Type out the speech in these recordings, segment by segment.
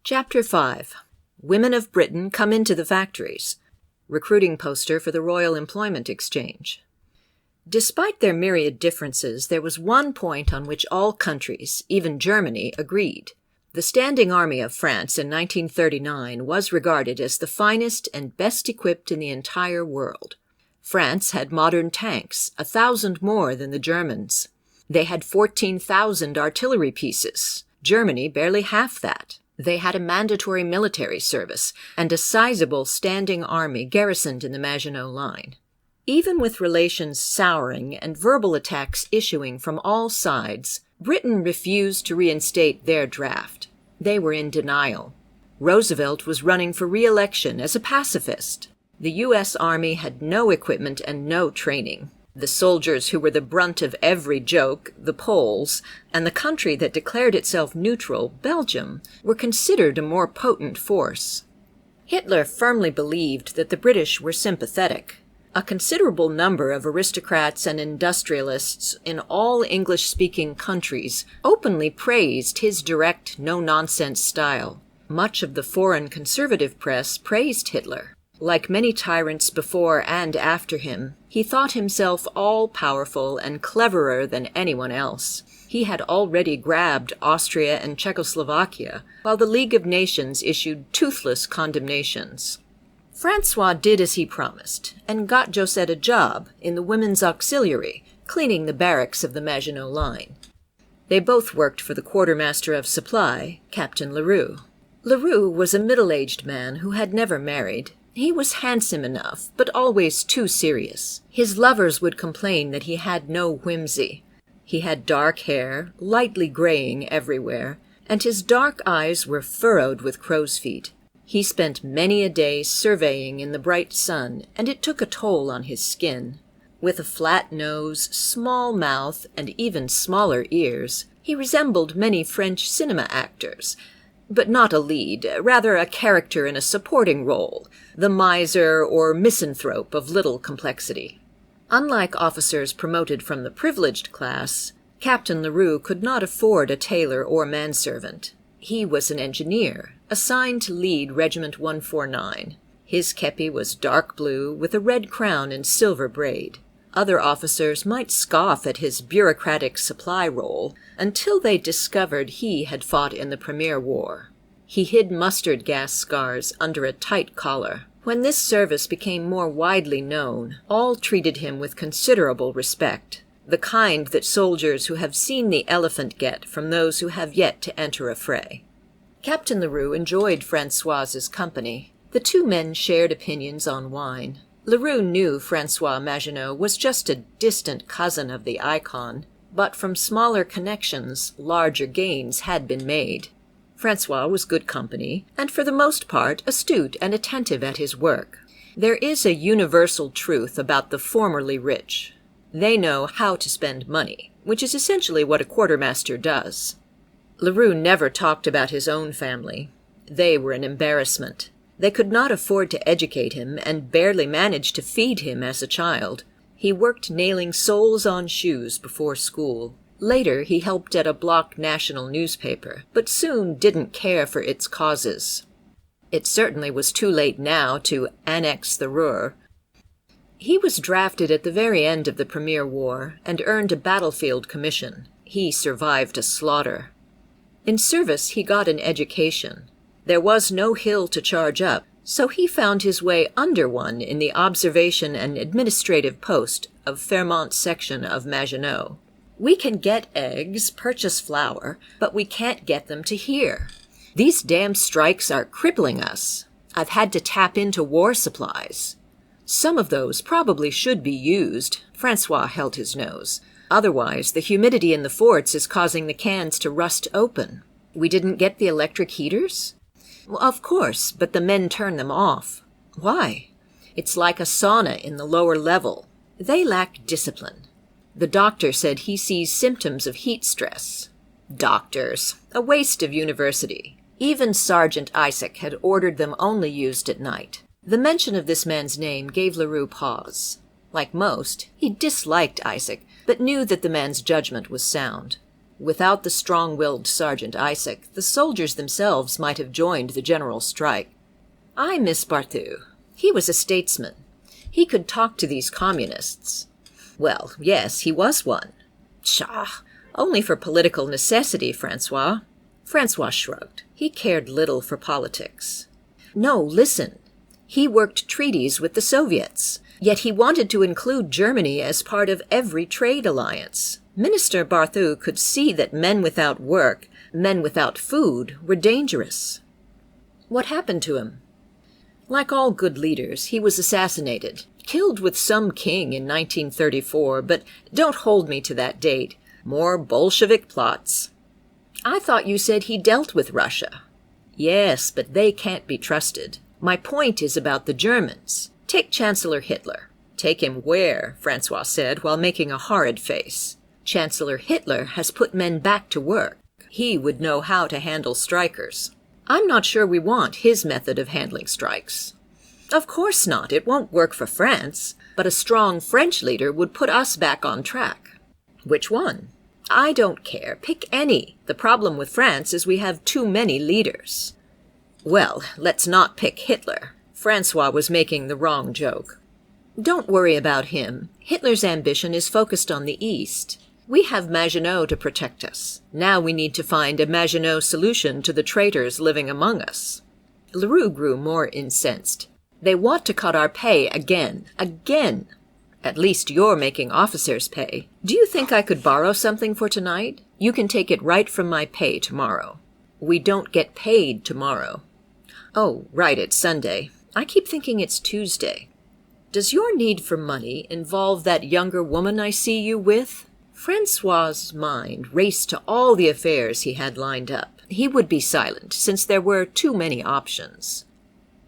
Chapter 5. Women of Britain Come into the Factories. Recruiting poster for the Royal Employment Exchange. Despite their myriad differences, there was one point on which all countries, even Germany, agreed. The Standing Army of France in 1939 was regarded as the finest and best equipped in the entire world. France had modern tanks, 1,000 more than the Germans. They had 14,000 artillery pieces, Germany barely half that. They had a mandatory military service and a sizable standing army garrisoned in the Maginot Line. Even with relations souring and verbal attacks issuing from all sides, Britain refused to reinstate their draft. They were in denial. Roosevelt was running for re-election as a pacifist. The U.S. Army had no equipment and no training. The soldiers who were the brunt of every joke, the Poles, and the country that declared itself neutral, Belgium, were considered a more potent force. Hitler firmly believed that the British were sympathetic. A considerable number of aristocrats and industrialists in all English-speaking countries openly praised his direct, no-nonsense style. Much of the foreign conservative press praised Hitler. Like many tyrants before and after him, he thought himself all-powerful and cleverer than anyone else. He had already grabbed Austria and Czechoslovakia, while the League of Nations issued toothless condemnations. François did as he promised, and got Josette a job in the Women's Auxiliary, cleaning the barracks of the Maginot Line. They both worked for the quartermaster of supply, Captain Leroux. Leroux was a middle-aged man who had never married. He was handsome enough, but always too serious. His lovers would complain that he had no whimsy. He had dark hair, lightly graying everywhere, and his dark eyes were furrowed with crow's feet. He spent many a day surveying in the bright sun, and it took a toll on his skin. With a flat nose, small mouth, and even smaller ears, he resembled many French cinema actors, but not a lead, rather a character in a supporting role, the miser or misanthrope of little complexity. Unlike officers promoted from the privileged class, Captain Leroux could not afford a tailor or manservant. He was an engineer, assigned to lead Regiment 149. His kepi was dark blue with a red crown and silver braid. Other officers might scoff at his bureaucratic supply role until they discovered he had fought in the Premier War. He hid mustard gas scars under a tight collar. When this service became more widely known, all treated him with considerable respect, the kind that soldiers who have seen the elephant get from those who have yet to enter a fray. Captain Leroux enjoyed François's company. The two men shared opinions on wine. Leroux knew François Maginot was just a distant cousin of the icon, but from smaller connections, larger gains had been made. François was good company, and for the most part astute and attentive at his work. There is a universal truth about the formerly rich. They know how to spend money, which is essentially what a quartermaster does. Leroux never talked about his own family. They were an embarrassment. They could not afford to educate him and barely managed to feed him as a child. He worked nailing soles on shoes before school. Later, he helped at a block national newspaper, but soon didn't care for its causes. It certainly was too late now to annex the Ruhr. He was drafted at the very end of the Premier War and earned a battlefield commission. He survived a slaughter. In service, he got an education. There was no hill to charge up, so he found his way under one in the observation and administrative post of Fairmont section of Maginot. We can get eggs, purchase flour, but we can't get them to here. These damn strikes are crippling us. I've had to tap into war supplies. Some of those probably should be used. François held his nose. Otherwise, the humidity in the forts is causing the cans to rust open. We didn't get the electric heaters? Well, of course, but the men turn them off. Why? It's like a sauna in the lower level. They lack discipline. The doctor said he sees symptoms of heat stress. Doctors. A waste of university. Even Sergeant Isaac had ordered them only used at night. The mention of this man's name gave Leroux pause. Like most, he disliked Isaac, but knew that the man's judgment was sound. Without the strong-willed Sergeant Isaac, the soldiers themselves might have joined the general strike. I miss Barthou. He was a statesman. He could talk to these communists. Well, yes, he was one. Pshaw! Only for political necessity, Francois. Francois shrugged. He cared little for politics. No, listen. He worked treaties with the Soviets, yet he wanted to include Germany as part of every trade alliance. Minister Barthou could see that men without work, men without food, were dangerous. What happened to him? Like all good leaders, he was assassinated, killed with some king in 1934, but don't hold me to that date. More Bolshevik plots. I thought you said he dealt with Russia. Yes, but they can't be trusted. My point is about the Germans. Take Chancellor Hitler. Take him where? Francois said, while making a horrid face. Chancellor Hitler has put men back to work. He would know how to handle strikers. I'm not sure we want his method of handling strikes. Of course not. It won't work for France. But a strong French leader would put us back on track. Which one? I don't care. Pick any. The problem with France is we have too many leaders. Well, let's not pick Hitler. Francois was making the wrong joke. Don't worry about him. Hitler's ambition is focused on the East. We have Maginot to protect us. Now we need to find a Maginot solution to the traitors living among us. Leroux grew more incensed. They want to cut our pay again. Again! At least you're making officers pay. Do you think I could borrow something for tonight? You can take it right from my pay tomorrow. We don't get paid tomorrow. Oh, right, it's Sunday. I keep thinking it's Tuesday. Does your need for money involve that younger woman I see you with? Francois's mind raced to all the affairs he had lined up. He would be silent, since there were too many options.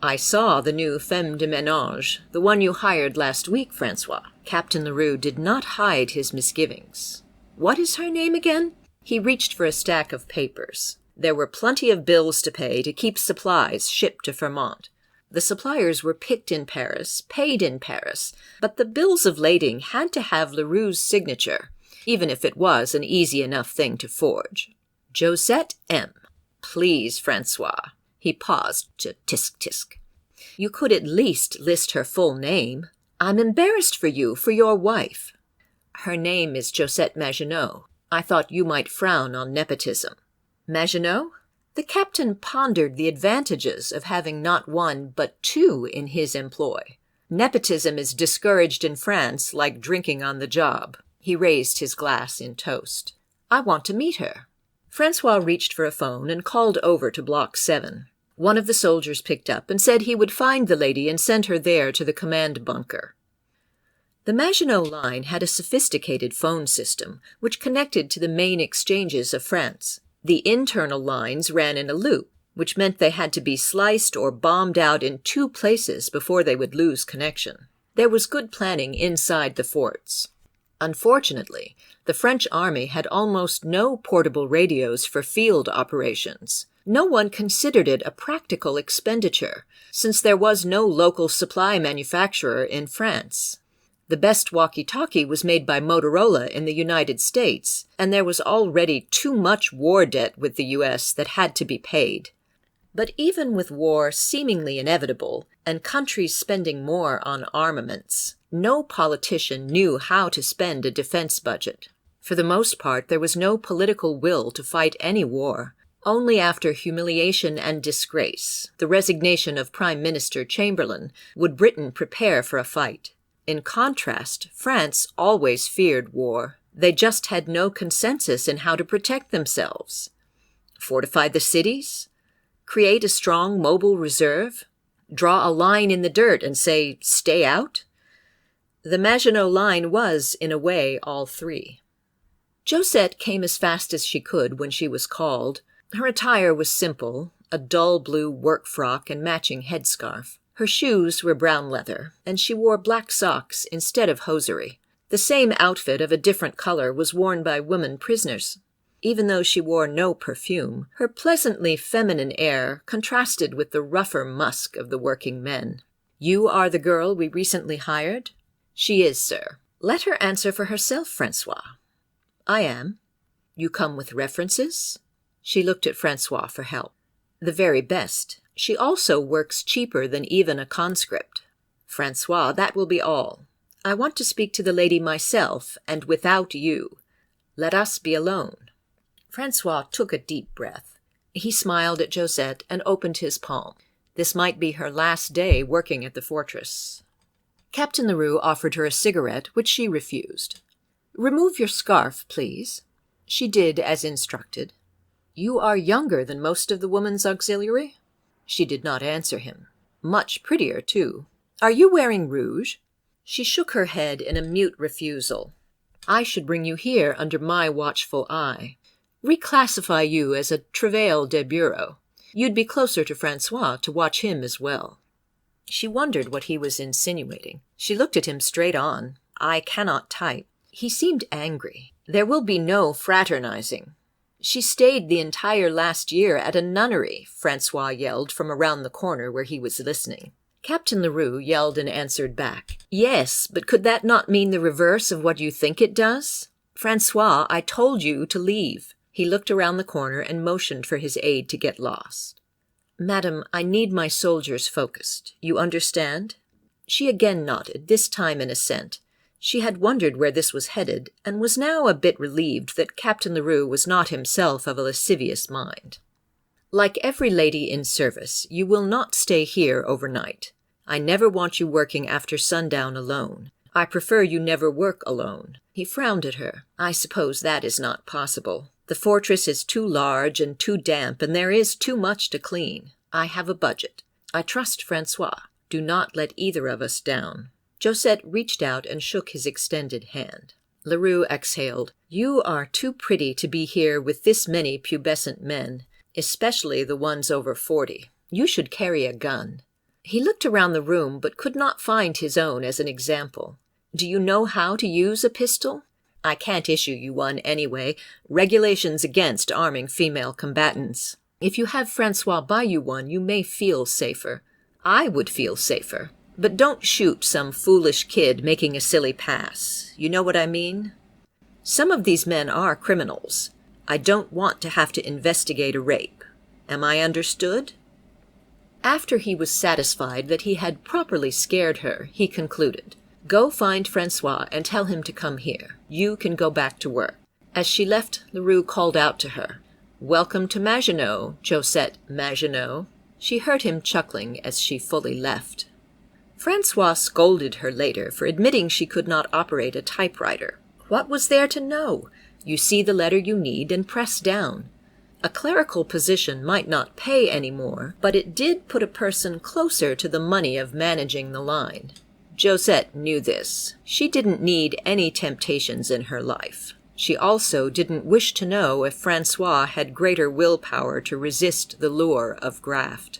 I saw the new femme de ménage, the one you hired last week, Francois. Captain Leroux did not hide his misgivings. What is her name again? He reached for a stack of papers. There were plenty of bills to pay to keep supplies shipped to Vermont. The suppliers were picked in Paris, paid in Paris, but the bills of lading had to have Leroux's signature, even if it was an easy enough thing to forge. Josette M. Please, Francois. He paused to tisk-tisk. You could at least list her full name. I'm embarrassed for you, for your wife. Her name is Josette Maginot. I thought you might frown on nepotism. Maginot? The captain pondered the advantages of having not one but two in his employ. Nepotism is discouraged in France like drinking on the job. He raised his glass in toast. I want to meet her. Francois reached for a phone and called over to Block 7. One of the soldiers picked up and said he would find the lady and send her there to the command bunker. The Maginot Line had a sophisticated phone system which connected to the main exchanges of France. The internal lines ran in a loop, which meant they had to be sliced or bombed out in two places before they would lose connection. There was good planning inside the forts. Unfortunately, the French army had almost no portable radios for field operations. No one considered it a practical expenditure, since there was no local supply manufacturer in France. The best walkie-talkie was made by Motorola in the United States, and there was already too much war debt with the U.S. that had to be paid. But even with war seemingly inevitable, and countries spending more on armaments, no politician knew how to spend a defense budget. For the most part, there was no political will to fight any war. Only after humiliation and disgrace, the resignation of Prime Minister Chamberlain, would Britain prepare for a fight. In contrast, France always feared war. They just had no consensus in how to protect themselves. Fortify the cities? Create a strong mobile reserve? Draw a line in the dirt and say, stay out? The Maginot Line was, in a way, all three. Josette came as fast as she could when she was called. Her attire was simple, a dull blue work frock and matching headscarf. Her shoes were brown leather, and she wore black socks instead of hosiery. The same outfit of a different color was worn by women prisoners. Even though she wore no perfume, her pleasantly feminine air contrasted with the rougher musk of the working men. You are the girl we recently hired? She is, sir. Let her answer for herself, Francois. I am. You come with references? She looked at Francois for help. The very best. She also works cheaper than even a conscript. Francois, that will be all. I want to speak to the lady myself, and without you. Let us be alone. Francois took a deep breath. He smiled at Josette and opened his palm. This might be her last day working at the fortress. Captain Leroux offered her a cigarette, which she refused. "Remove your scarf, please." She did as instructed. "You are younger than most of the women's auxiliary?" She did not answer him. "Much prettier, too. Are you wearing rouge?" She shook her head in a mute refusal. "I should bring you here under my watchful eye. Reclassify you as a travail de bureau. You'd be closer to Francois to watch him as well." She wondered what he was insinuating. She looked at him straight on. "I cannot type." He seemed angry. "There will be no fraternizing." "She stayed the entire last year at a nunnery," Francois yelled from around the corner where he was listening. Captain Leroux yelled and answered back. "Yes, but could that not mean the reverse of what you think it does? Francois, I told you to leave." He looked around the corner and motioned for his aide to get lost. "Madam, I need my soldiers focused. You understand?" She again nodded, this time in assent. She had wondered where this was headed, and was now a bit relieved that Captain Leroux was not himself of a lascivious mind. "Like every lady in service, you will not stay here overnight. I never want you working after sundown alone. I prefer you never work alone." He frowned at her. "I suppose that is not possible. The fortress is too large and too damp, and there is too much to clean. I have a budget. I trust Francois. Do not let either of us down." Josette reached out and shook his extended hand. Leroux exhaled. "You are too pretty to be here with this many pubescent men, especially the ones over 40. You should carry a gun." He looked around the room but could not find his own as an example. "Do you know how to use a pistol?" "I can't issue you one anyway. Regulations against arming female combatants. If you have Francois buy you one, you may feel safer. I would feel safer. But don't shoot some foolish kid making a silly pass. You know what I mean? Some of these men are criminals. I don't want to have to investigate a rape. Am I understood?" After he was satisfied that he had properly scared her, he concluded, "Go find Francois and tell him to come here. You can go back to work." As she left, Leroux called out to her, "Welcome to Maginot, Josette Maginot." She heard him chuckling as she fully left. Francois scolded her later for admitting she could not operate a typewriter. What was there to know? You see the letter you need and press down. A clerical position might not pay any more, but it did put a person closer to the money of managing the line. Josette knew this. She didn't need any temptations in her life. She also didn't wish to know if Francois had greater willpower to resist the lure of graft.